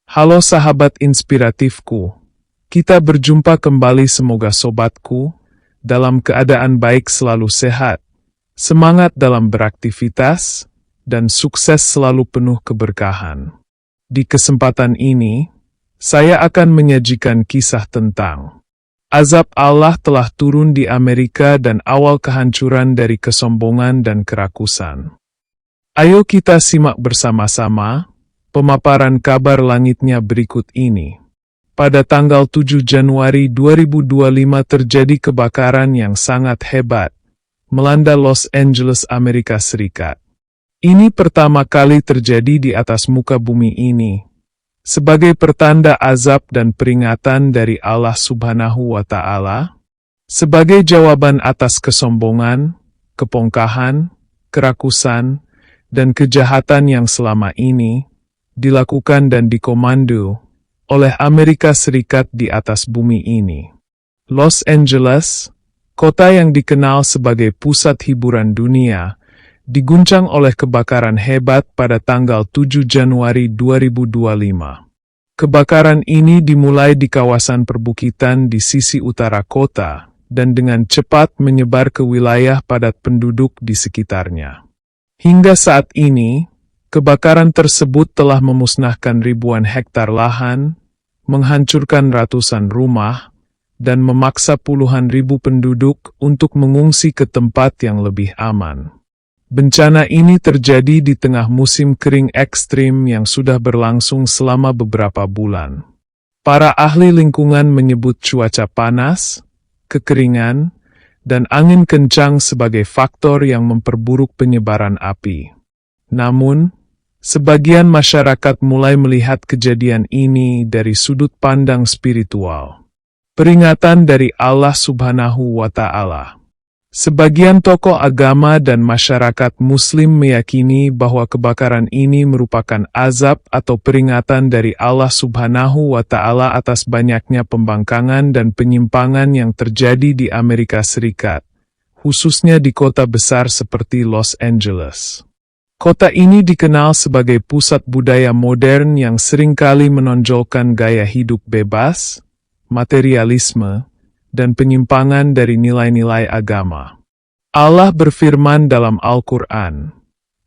Halo sahabat inspiratifku, kita berjumpa kembali, semoga sobatku dalam keadaan baik, selalu sehat, semangat dalam beraktivitas, dan sukses selalu penuh keberkahan. Di kesempatan ini, saya akan menyajikan kisah tentang azab Allah telah turun di Amerika dan awal kehancuran dari kesombongan dan kerakusan. Ayo kita simak bersama-sama pemaparan kabar langitnya berikut ini. Pada tanggal 7 Januari 2025 terjadi kebakaran yang sangat hebat, melanda Los Angeles, Amerika Serikat. Ini pertama kali terjadi di atas muka bumi ini, sebagai pertanda azab dan peringatan dari Allah Subhanahu wa Ta'ala, sebagai jawaban atas kesombongan, kepongkahan, kerakusan, dan kejahatan yang selama ini dilakukan dan dikomando oleh Amerika Serikat di atas bumi ini. Los Angeles, kota yang dikenal sebagai pusat hiburan dunia, diguncang oleh kebakaran hebat pada tanggal 7 Januari 2025. Kebakaran ini dimulai di kawasan perbukitan di sisi utara kota, dan dengan cepat menyebar ke wilayah padat penduduk di sekitarnya. Hingga saat ini, kebakaran tersebut telah memusnahkan ribuan hektar lahan, menghancurkan ratusan rumah, dan memaksa puluhan ribu penduduk untuk mengungsi ke tempat yang lebih aman. Bencana ini terjadi di tengah musim kering ekstrim yang sudah berlangsung selama beberapa bulan. Para ahli lingkungan menyebut cuaca panas, kekeringan, dan angin kencang sebagai faktor yang memperburuk penyebaran api. Namun, sebagian masyarakat mulai melihat kejadian ini dari sudut pandang spiritual. Peringatan dari Allah Subhanahu wa Ta'ala. Sebagian tokoh agama dan masyarakat Muslim meyakini bahwa kebakaran ini merupakan azab atau peringatan dari Allah Subhanahu wa Ta'ala atas banyaknya pembangkangan dan penyimpangan yang terjadi di Amerika Serikat, khususnya di kota besar seperti Los Angeles. Kota ini dikenal sebagai pusat budaya modern yang seringkali menonjolkan gaya hidup bebas, materialisme, dan penyimpangan dari nilai-nilai agama. Allah berfirman dalam Al-Quran,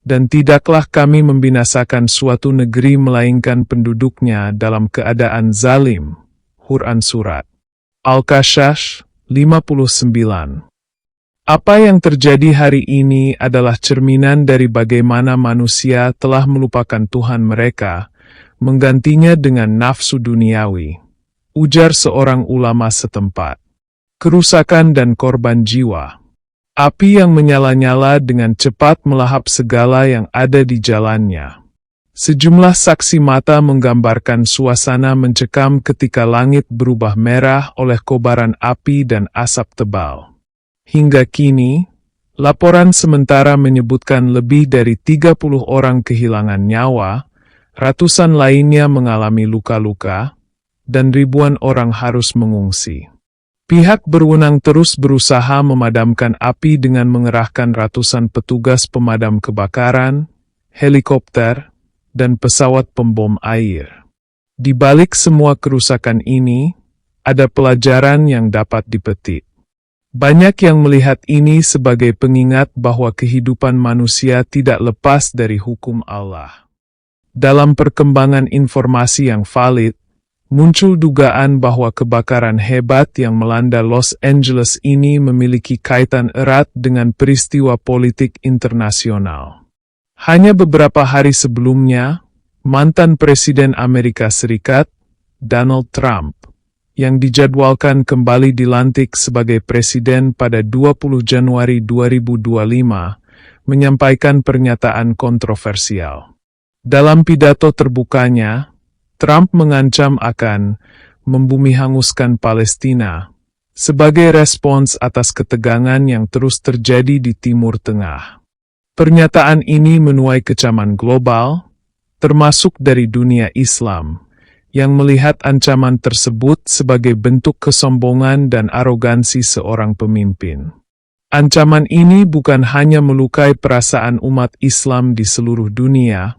"Dan tidaklah kami membinasakan suatu negeri melainkan penduduknya dalam keadaan zalim." Quran Surat Al-Qasas 59. Apa yang terjadi hari ini adalah cerminan dari bagaimana manusia telah melupakan Tuhan mereka, menggantinya dengan nafsu duniawi, ujar seorang ulama setempat. Kerusakan dan korban jiwa. Api yang menyala-nyala dengan cepat melahap segala yang ada di jalannya. Sejumlah saksi mata menggambarkan suasana mencekam ketika langit berubah merah oleh kobaran api dan asap tebal. Hingga kini, laporan sementara menyebutkan lebih dari 30 orang kehilangan nyawa, ratusan lainnya mengalami luka-luka, dan ribuan orang harus mengungsi. Pihak berwenang terus berusaha memadamkan api dengan mengerahkan ratusan petugas pemadam kebakaran, helikopter, dan pesawat pembom air. Di balik semua kerusakan ini, ada pelajaran yang dapat dipetik. Banyak yang melihat ini sebagai pengingat bahwa kehidupan manusia tidak lepas dari hukum Allah. Dalam perkembangan informasi yang valid, muncul dugaan bahwa kebakaran hebat yang melanda Los Angeles ini memiliki kaitan erat dengan peristiwa politik internasional. Hanya beberapa hari sebelumnya, mantan Presiden Amerika Serikat, Donald Trump, yang dijadwalkan kembali dilantik sebagai presiden pada 20 Januari 2025, menyampaikan pernyataan kontroversial. Dalam pidato terbukanya, Trump mengancam akan membumihanguskan Palestina sebagai respons atas ketegangan yang terus terjadi di Timur Tengah. Pernyataan ini menuai kecaman global, termasuk dari dunia Islam, yang melihat ancaman tersebut sebagai bentuk kesombongan dan arogansi seorang pemimpin. Ancaman ini bukan hanya melukai perasaan umat Islam di seluruh dunia,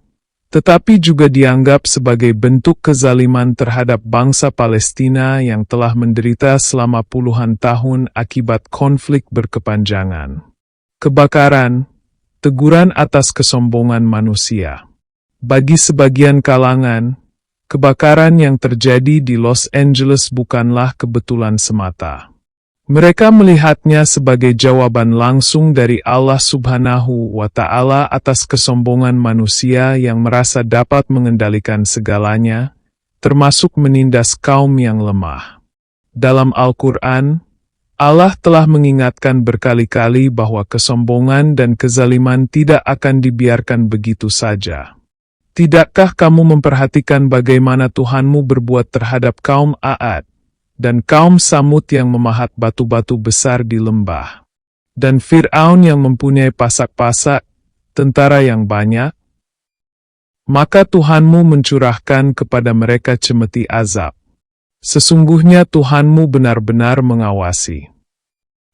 tetapi juga dianggap sebagai bentuk kezaliman terhadap bangsa Palestina yang telah menderita selama puluhan tahun akibat konflik berkepanjangan. Kebakaran, teguran atas kesombongan manusia. Bagi sebagian kalangan, kebakaran yang terjadi di Los Angeles bukanlah kebetulan semata. Mereka melihatnya sebagai jawaban langsung dari Allah Subhanahu wa Ta'ala atas kesombongan manusia yang merasa dapat mengendalikan segalanya, termasuk menindas kaum yang lemah. Dalam Al-Quran, Allah telah mengingatkan berkali-kali bahwa kesombongan dan kezaliman tidak akan dibiarkan begitu saja. Tidakkah kamu memperhatikan bagaimana Tuhanmu berbuat terhadap kaum Aad dan kaum Samud yang memahat batu-batu besar di lembah, dan Fir'aun yang mempunyai pasak-pasak, tentara yang banyak? Maka Tuhanmu mencurahkan kepada mereka cemeti azab. Sesungguhnya Tuhanmu benar-benar mengawasi.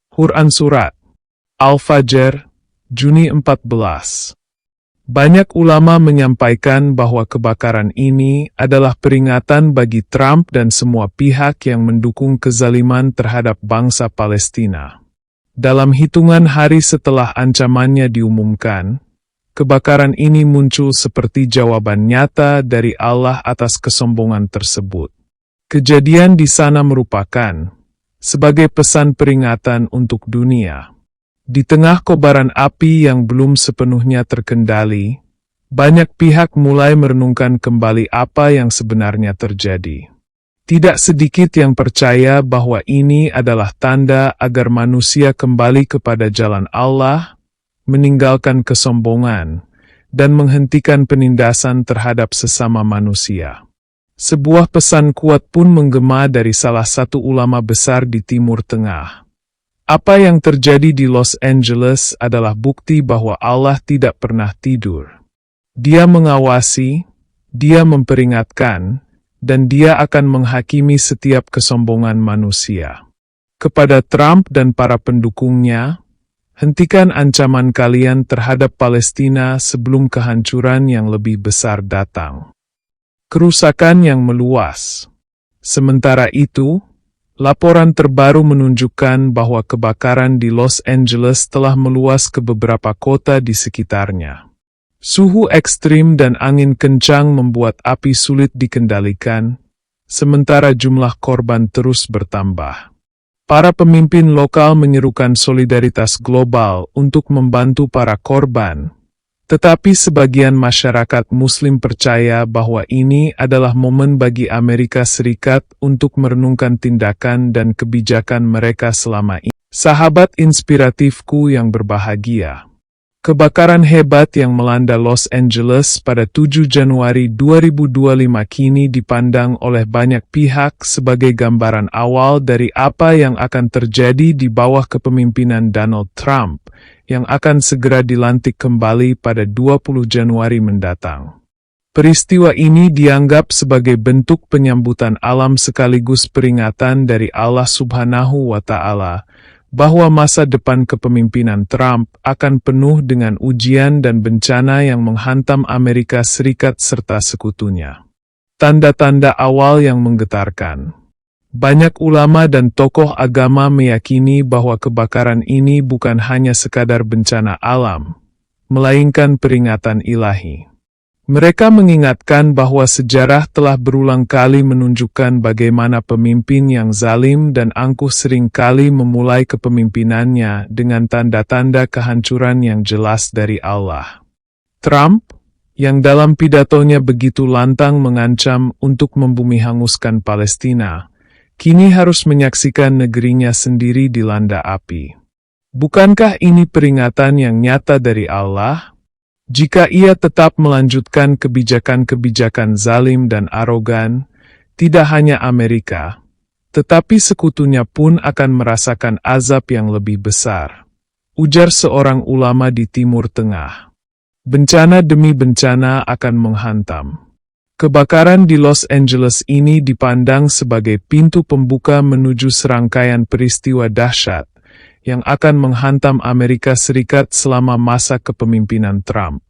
Quran Surat Al-Fajr, Juni 14. Banyak ulama menyampaikan bahwa kebakaran ini adalah peringatan bagi Trump dan semua pihak yang mendukung kezaliman terhadap bangsa Palestina. Dalam hitungan hari setelah ancamannya diumumkan, kebakaran ini muncul seperti jawaban nyata dari Allah atas kesombongan tersebut. Kejadian di sana merupakan sebagai pesan peringatan untuk dunia. Di tengah kobaran api yang belum sepenuhnya terkendali, banyak pihak mulai merenungkan kembali apa yang sebenarnya terjadi. Tidak sedikit yang percaya bahwa ini adalah tanda agar manusia kembali kepada jalan Allah, meninggalkan kesombongan, dan menghentikan penindasan terhadap sesama manusia. Sebuah pesan kuat pun menggema dari salah satu ulama besar di Timur Tengah. Apa yang terjadi di Los Angeles adalah bukti bahwa Allah tidak pernah tidur. Dia mengawasi, Dia memperingatkan, dan Dia akan menghakimi setiap kesombongan manusia. Kepada Trump dan para pendukungnya, hentikan ancaman kalian terhadap Palestina sebelum kehancuran yang lebih besar datang. Kerusakan yang meluas. Sementara itu, laporan terbaru menunjukkan bahwa kebakaran di Los Angeles telah meluas ke beberapa kota di sekitarnya. Suhu ekstrim dan angin kencang membuat api sulit dikendalikan, sementara jumlah korban terus bertambah. Para pemimpin lokal menyerukan solidaritas global untuk membantu para korban. Tetapi sebagian masyarakat Muslim percaya bahwa ini adalah momen bagi Amerika Serikat untuk merenungkan tindakan dan kebijakan mereka selama ini. Sahabat inspiratifku yang berbahagia. Kebakaran hebat yang melanda Los Angeles pada 7 Januari 2025 kini dipandang oleh banyak pihak sebagai gambaran awal dari apa yang akan terjadi di bawah kepemimpinan Donald Trump, yang akan segera dilantik kembali pada 20 Januari mendatang. Peristiwa ini dianggap sebagai bentuk penyambutan alam sekaligus peringatan dari Allah Subhanahu wa Ta'ala, bahwa masa depan kepemimpinan Trump akan penuh dengan ujian dan bencana yang menghantam Amerika Serikat serta sekutunya. Tanda-tanda awal yang menggetarkan. Banyak ulama dan tokoh agama meyakini bahwa kebakaran ini bukan hanya sekadar bencana alam, melainkan peringatan ilahi. Mereka mengingatkan bahwa sejarah telah berulang kali menunjukkan bagaimana pemimpin yang zalim dan angkuh seringkali memulai kepemimpinannya dengan tanda-tanda kehancuran yang jelas dari Allah. Trump, yang dalam pidatonya begitu lantang mengancam untuk membumi hanguskan Palestina, kini harus menyaksikan negerinya sendiri dilanda api. Bukankah ini peringatan yang nyata dari Allah? Jika ia tetap melanjutkan kebijakan-kebijakan zalim dan arogan, tidak hanya Amerika, tetapi sekutunya pun akan merasakan azab yang lebih besar. Ujar seorang ulama di Timur Tengah. Bencana demi bencana akan menghantam. Kebakaran di Los Angeles ini dipandang sebagai pintu pembuka menuju serangkaian peristiwa dahsyat yang akan menghantam Amerika Serikat selama masa kepemimpinan Trump.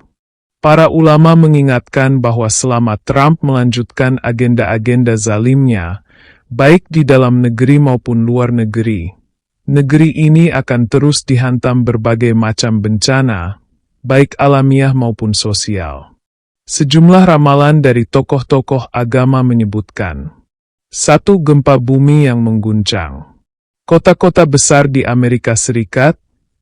Para ulama mengingatkan bahwa selama Trump melanjutkan agenda-agenda zalimnya, baik di dalam negeri maupun luar negeri, negeri ini akan terus dihantam berbagai macam bencana, baik alamiah maupun sosial. Sejumlah ramalan dari tokoh-tokoh agama menyebutkan, 1. Gempa bumi yang mengguncang. Kota-kota besar di Amerika Serikat,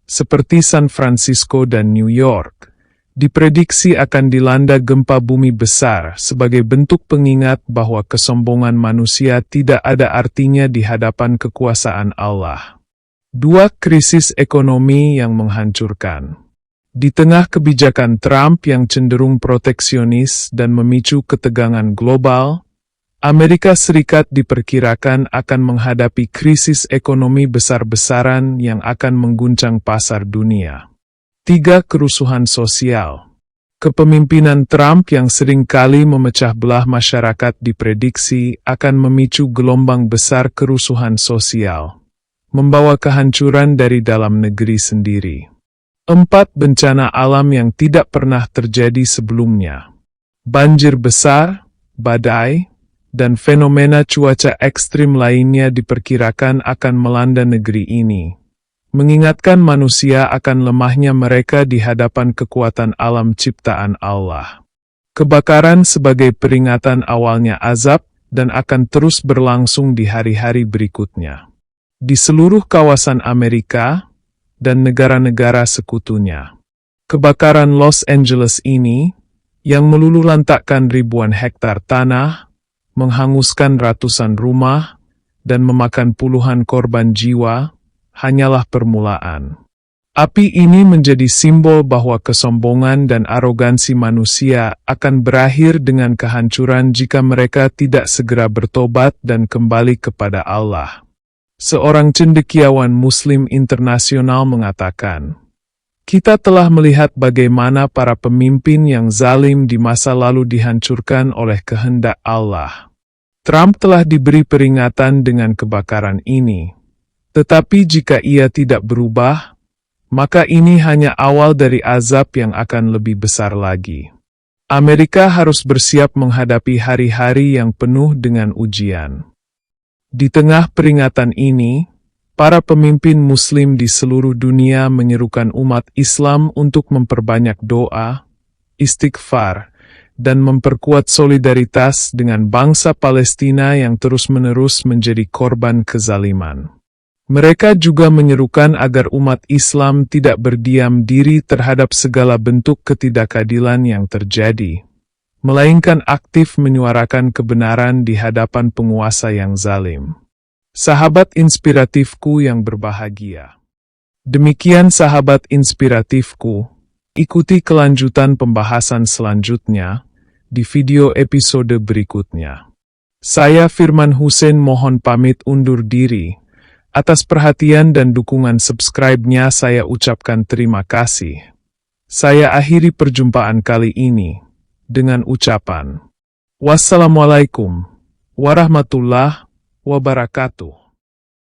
seperti San Francisco dan New York, diprediksi akan dilanda gempa bumi besar sebagai bentuk pengingat bahwa kesombongan manusia tidak ada artinya di hadapan kekuasaan Allah. 2. Krisis ekonomi yang menghancurkan. Di tengah kebijakan Trump yang cenderung proteksionis dan memicu ketegangan global, Amerika Serikat diperkirakan akan menghadapi krisis ekonomi besar-besaran yang akan mengguncang pasar dunia. 3. Kerusuhan sosial. Kepemimpinan Trump yang sering kali memecah belah masyarakat diprediksi akan memicu gelombang besar kerusuhan sosial, membawa kehancuran dari dalam negeri sendiri. 4. Bencana alam yang tidak pernah terjadi sebelumnya. Banjir besar, badai, dan fenomena cuaca ekstrim lainnya diperkirakan akan melanda negeri ini, mengingatkan manusia akan lemahnya mereka di hadapan kekuatan alam ciptaan Allah. Kebakaran sebagai peringatan awalnya azab dan akan terus berlangsung di hari-hari berikutnya. Di seluruh kawasan Amerika dan negara-negara sekutunya. Kebakaran Los Angeles ini, yang meluluhlantakkan ribuan hektar tanah, menghanguskan ratusan rumah, dan memakan puluhan korban jiwa, hanyalah permulaan. Api ini menjadi simbol bahwa kesombongan dan arogansi manusia akan berakhir dengan kehancuran jika mereka tidak segera bertobat dan kembali kepada Allah. Seorang cendekiawan Muslim internasional mengatakan, "Kita telah melihat bagaimana para pemimpin yang zalim di masa lalu dihancurkan oleh kehendak Allah. Trump telah diberi peringatan dengan kebakaran ini. Tetapi jika ia tidak berubah, maka ini hanya awal dari azab yang akan lebih besar lagi." Amerika harus bersiap menghadapi hari-hari yang penuh dengan ujian. Di tengah peringatan ini, para pemimpin Muslim di seluruh dunia menyerukan umat Islam untuk memperbanyak doa, istighfar, dan memperkuat solidaritas dengan bangsa Palestina yang terus-menerus menjadi korban kezaliman. Mereka juga menyerukan agar umat Islam tidak berdiam diri terhadap segala bentuk ketidakadilan yang terjadi, melainkan aktif menyuarakan kebenaran di hadapan penguasa yang zalim. Sahabat inspiratifku yang berbahagia. Demikian sahabat inspiratifku, ikuti kelanjutan pembahasan selanjutnya di video episode berikutnya. Saya Firman Husein mohon pamit undur diri. Atas perhatian dan dukungan subscribe-nya saya ucapkan terima kasih. Saya akhiri perjumpaan kali ini dengan ucapan, wassalamualaikum warahmatullahi wabarakatuh.